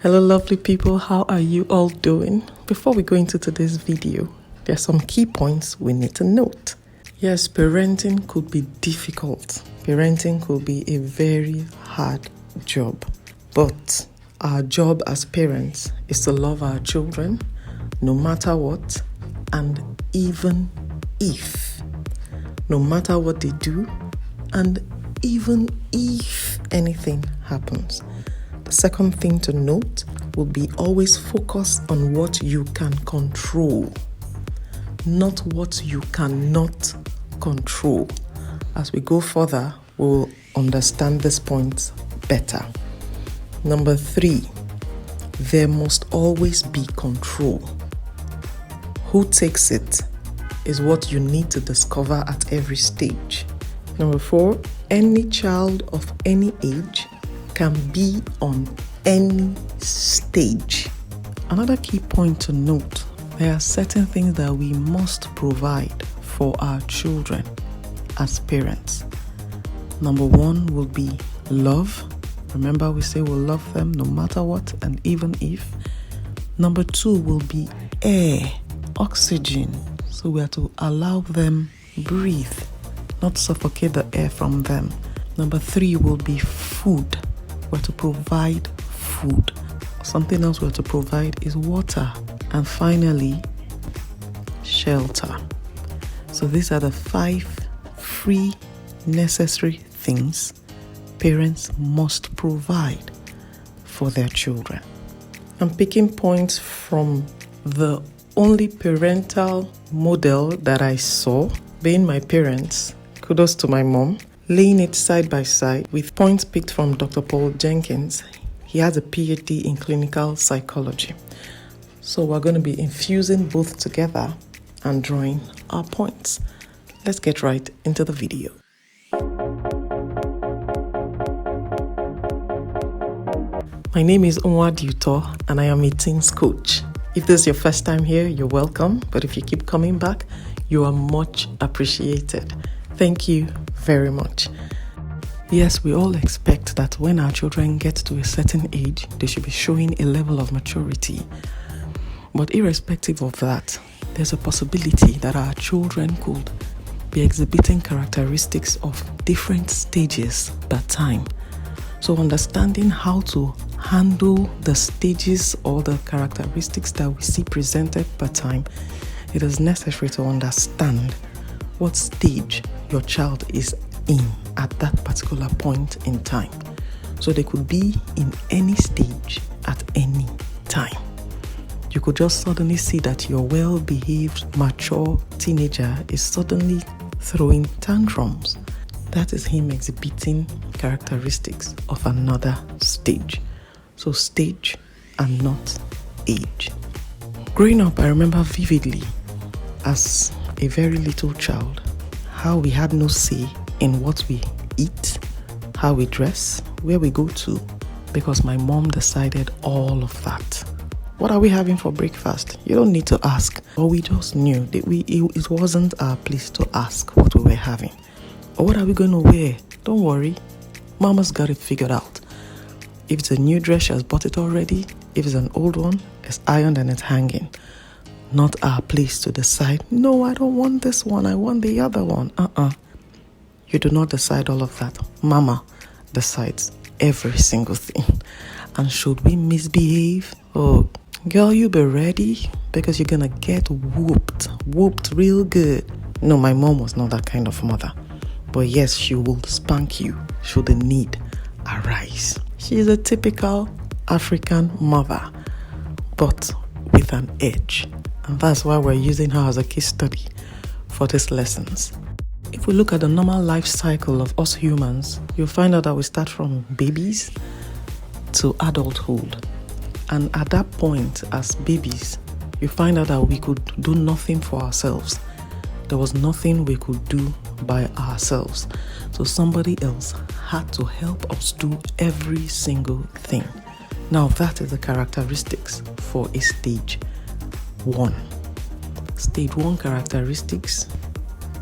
Hello lovely people, how are you all doing? Before we go into today's video, there are some key points we need to note. Yes, parenting could be difficult. Parenting could be a very hard job. But our job as parents is to love our children no matter what, and even if. No matter what they do, and even if anything happens. The second thing to note will be always focus on what you can control, not what you cannot control. As we go further, we'll understand this point better. Number 3, there must always be control. Who takes it is what you need to discover at every stage. Number 4, any child of any age can be on any stage. Another key point to note, there are certain things that we must provide for our children as parents. Number 1 will be love. Remember, we say we'll love them no matter what and even if. Number 2 will be air, oxygen. So we have to allow them breathe, not suffocate the air from them. Number 3 will be food. We have to provide food. Something else we have to provide is water. And finally, shelter. So these are the 5 free necessary things parents must provide for their children. I'm picking points from the only parental model that I saw, being my parents. Kudos to my mom. Laying it side by side with points picked from Dr. Paul Jenkins. He has a PhD in clinical psychology. So we're going to be infusing both together and drawing our points. Let's get right into the video. My name is Onwa Duto and I am a teens coach. If this is your first time here, you're welcome. But if you keep coming back, you are much appreciated. Thank you very much. Yes, we all expect that when our children get to a certain age, they should be showing a level of maturity. But irrespective of that, there's a possibility that our children could be exhibiting characteristics of different stages per time. So understanding how to handle the stages or the characteristics that we see presented per time, it is necessary to understand what stage your child is in at that particular point in time. So they could be in any stage at any time. You could just suddenly see that your well-behaved, mature teenager is suddenly throwing tantrums. That is him exhibiting characteristics of another stage. So stage and not age. Growing up, I remember vividly as a very little child how we had no say in what we eat, how we dress, where we go to, because my mom decided all of that. What are we having for breakfast? You don't need to ask. Or we just knew that it wasn't our place to ask what we were having. Or what are we going to wear? Don't worry. Mama's got it figured out. If it's a new dress, she has bought it already. If it's an old one, it's ironed and it's hanging. Not our place to decide, no, I don't want this one, I want the other one. You do not decide all of that. Mama decides every single thing. And should we misbehave? Oh, girl, you be ready because you're gonna get whooped real good. No, my mom was not that kind of mother. But yes, she will spank you should the need arise. She is a typical African mother, but with an edge. And that's why we're using her as a case study for these lessons. If we look at the normal life cycle of us humans, you'll find out that we start from babies to adulthood. And at that point, as babies, you find out that we could do nothing for ourselves. There was nothing we could do by ourselves. So somebody else had to help us do every single thing. Now that is the characteristics for a stage 1. Stage 1 characteristics,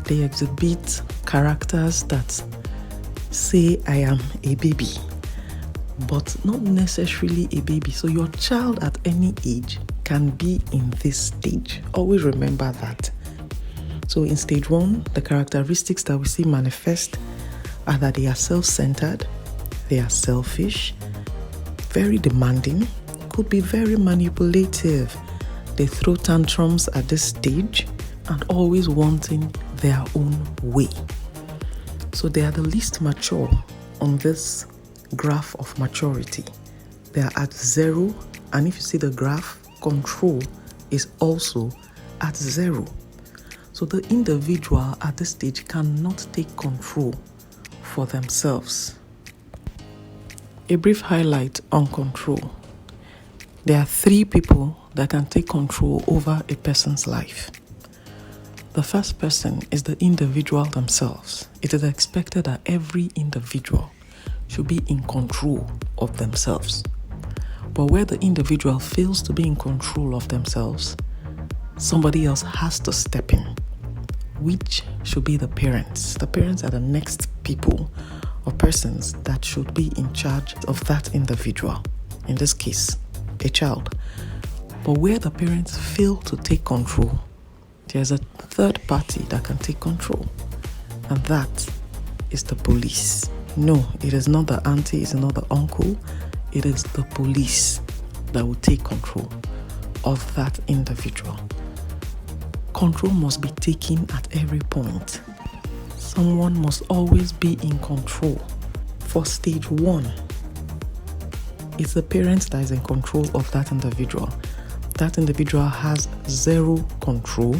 they exhibit characters that say I am a baby. but not necessarily a baby. So your child at any age can be in this stage. Always remember that. So in stage 1, the characteristics that we see manifest are that they are self-centered, they are selfish, very demanding, could be very manipulative. They throw tantrums at this stage and always wanting their own way. So they are the least mature on this graph of maturity. They are at 0, and if you see the graph, control is also at 0. So the individual at this stage cannot take control for themselves. A brief highlight on control. There are 3 people that can take control over a person's life. The first person is the individual themselves. It is expected that every individual should be in control of themselves. But where the individual fails to be in control of themselves, somebody else has to step in, which should be the parents. The parents are the next people or persons that should be in charge of that individual, in this case, a child. But where the parents fail to take control, there's a third party that can take control, and that is the police. No, it is not the auntie, it's not the uncle, it is the police that will take control of that individual. Control must be taken at every point. Someone must always be in control. For stage 1, it's the parent that is in control of that individual. That individual has 0 control.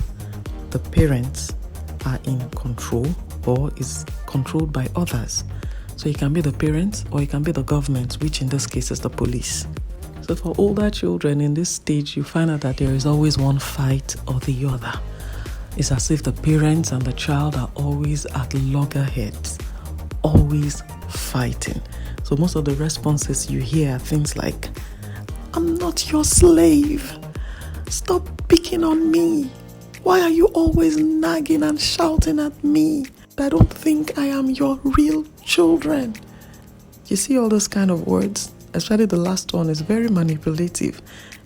The parents are in control or is controlled by others. So it can be the parents or it can be the government, which in this case is the police. So for older children in this stage, you find out that there is always one fight or the other. It's as if the parents and the child are always at loggerheads, always fighting. So most of the responses you hear are things like, "I'm not your slave. Stop picking on me. Why are you always nagging and shouting at me? I don't think I am your real children." You see all those kind of words? Especially the last one is very manipulative.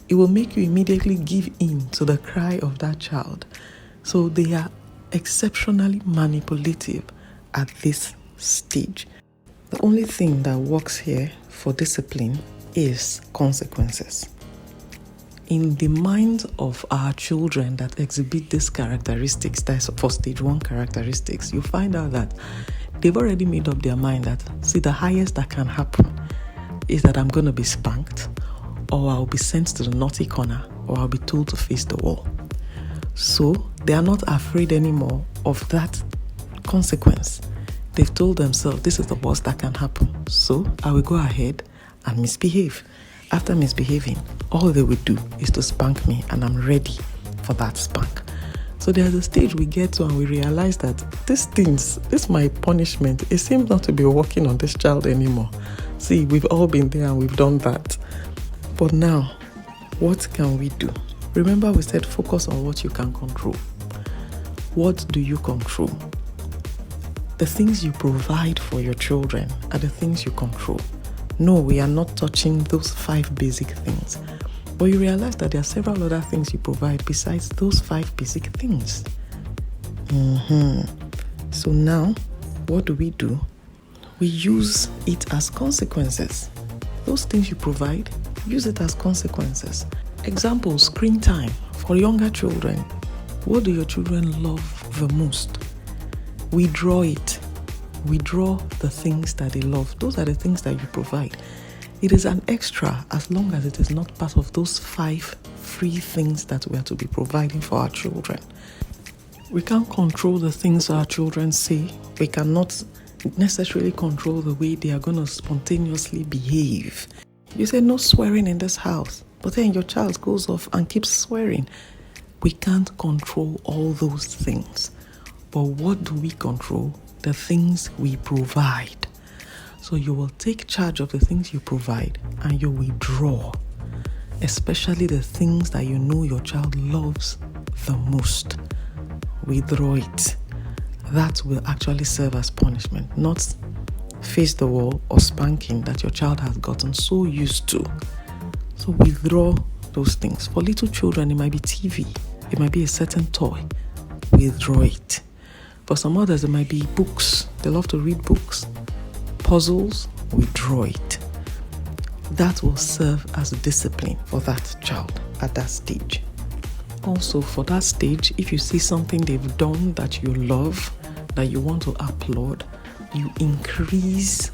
It will make you immediately give in to the cry of that child. So they are exceptionally manipulative at this stage. The only thing that works here for discipline is consequences. In the minds of our children that exhibit these characteristics, that's for stage 1 characteristics, you find out that they've already made up their mind that, see, the highest that can happen is that I'm going to be spanked, or I'll be sent to the naughty corner, or I'll be told to face the wall. So they are not afraid anymore of that consequence. They've told themselves, this is the worst that can happen. So I will go ahead and misbehave. After misbehaving, all they will do is to spank me, and I'm ready for that spank. So there's a stage we get to and we realize that this my punishment, it seems not to be working on this child anymore. See, we've all been there and we've done that. But now, what can we do? Remember, we said focus on what you can control. What do you control? The things you provide for your children are the things you control. No, we are not touching those 5 basic things. But you realize that there are several other things you provide besides those 5 basic things. So now, what do? We use it as consequences. Those things you provide, use it as consequences. Example, screen time for younger children. What do your children love the most? We draw it. We draw the things that they love. Those are the things that you provide. It is an extra as long as it is not part of those 5 free things that we are to be providing for our children. We can't control the things our children say. We cannot necessarily control the way they are going to spontaneously behave. You say no swearing in this house, but then your child goes off and keeps swearing. We can't control all those things. But what do we control? The things we provide. So you will take charge of the things you provide and you withdraw, especially the things that you know your child loves the most. Withdraw it. That will actually serve as punishment, not face the wall or spanking that your child has gotten so used to. So withdraw those things. For little children, it might be TV, it might be a certain toy. Withdraw it. For some others, it might be books. They love to read books. Puzzles, withdraw it. That will serve as discipline for that child at that stage. Also, for that stage, if you see something they've done that you love, that you want to applaud, you increase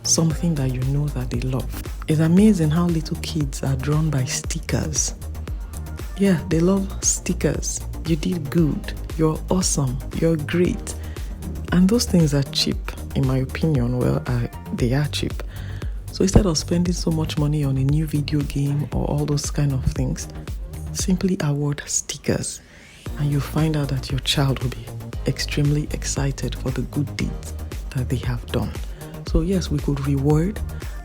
something that you know that they love. It's amazing how little kids are drawn by stickers. Yeah, they love stickers. You did good. You're awesome. You're great. And those things are cheap, in my opinion. Well, they are cheap. So instead of spending so much money on a new video game or all those kind of things, simply award stickers. And you find out that your child will be extremely excited for the good deeds that they have done. So yes, we could reward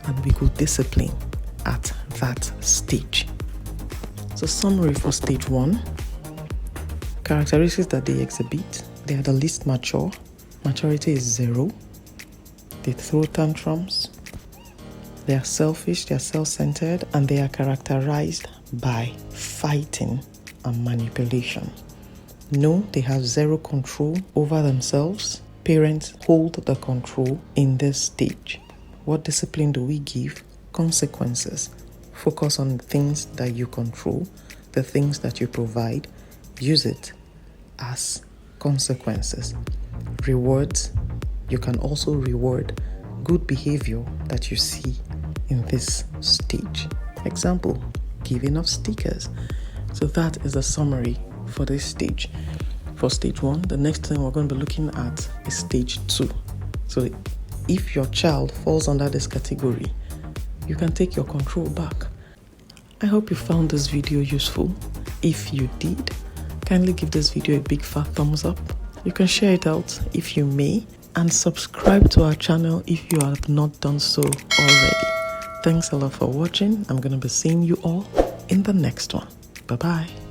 and we could discipline at that stage. So summary for stage 1. Characteristics that they exhibit. They are the least mature. Maturity is 0. They throw tantrums. They are selfish, they are self-centered, and they are characterized by fighting and manipulation. No, they have 0 control over themselves. Parents hold the control in this stage. What discipline do we give? Consequences. Focus on the things that you control, the things that you provide. Use it as consequences. Rewards. You can also reward good behavior that you see in this stage. Example, giving of stickers. So that is the summary for this stage. For stage 1, the next thing we're going to be looking at is stage 2. So if your child falls under this category, you can take your control back. I hope you found this video useful. If you did, kindly give this video a big fat thumbs up. You can share it out if you may, and subscribe to our channel if you have not done so already. Thanks a lot for watching. I'm going to be seeing you all in the next one. Bye-bye.